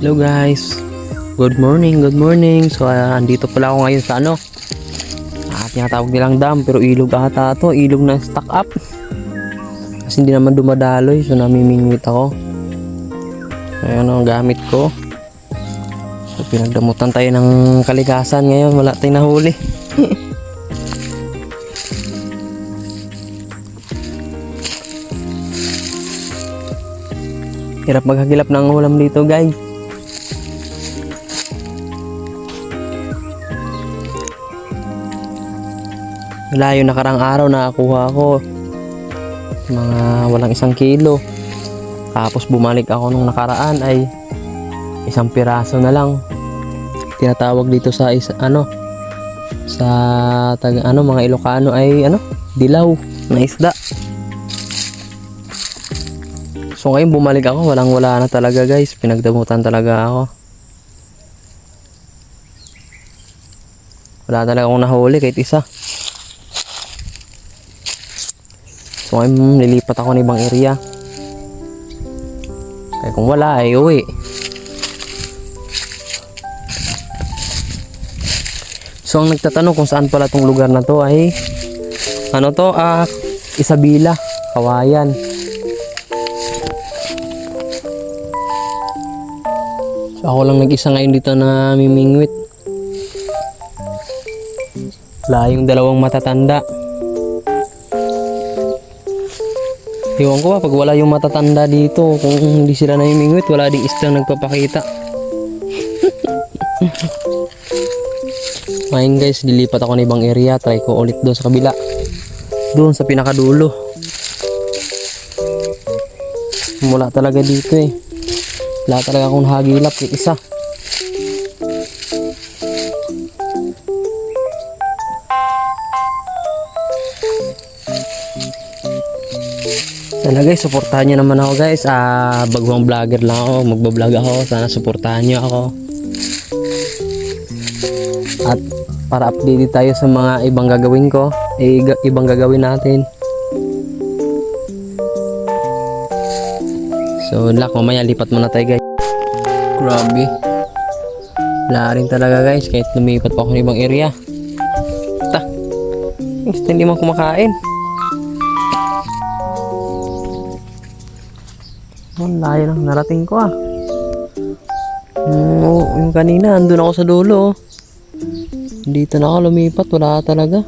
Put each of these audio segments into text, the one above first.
Hello guys, good morning, good morning. So andito pala ako ngayon sa tinatawag nilang dam, pero ilog ata to, ilog na stock up kasi hindi naman dumadaloy, so namimingwit ako. Ayan ang gamit ko. So pinagdamutan tayo ng kalikasan ngayon, wala tayong nahuli. Hirap maghagilap ng ulam dito guys. Wala, yung nakarang araw nakakuha ako mga walang 1 kilo. Tapos bumalik ako nung nakaraan ay 1 piraso na lang. Tinatawag dito sa sa mga Ilocano ay dilaw na isda. So ngayon bumalik ako, wala na talaga guys. Pinagdamutan talaga ako. Wala talaga akong nahuli kahit isa. So ngayon lilipat ako ng ibang area. Kaya kung wala ay uwi. So ang nagtatanong kung saan pala tong lugar na to ay Isabela, Kawayan. So ako lang nag-isa ngayon dito na mimingwit. Wala yung 2 matatanda. Ewan ko ba, pag wala yung matatanda dito, kung hindi sila namimingwit, wala ding islang nagpapakita. Ngayon guys, dilipat ako ng ibang area. Try ko ulit doon sa kabila, doon sa pinakadulo. Mula talaga dito eh. Wala talaga akong hagilap kahit isa. Sana guys, suportahan nyo naman ako guys. Bagong vlogger lang ako, magbablog ako. Sana suportahan nyo ako. At para updated tayo sa mga ibang gagawin ko, ibang gagawin natin. So mamaya lipat muna tayo guys. Grabe, wala rin talaga guys, kahit lumipat pa ako ng ibang area. Hindi man kumakain. Ang layo lang narating ko yung kanina andun ako sa dulo. Dito na ako lumipat, wala talaga.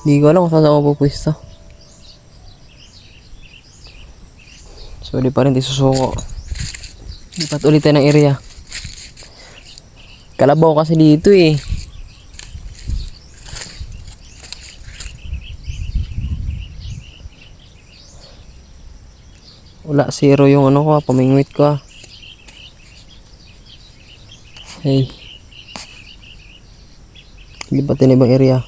Hindi ko alam kung saan ako pupwesto. So di pa rin isusuko. Lipat ulit tayo ng area. Kalabaw kasi dito eh. Wala, 0 yung pamingwit ko Hey, lipat din ibang area.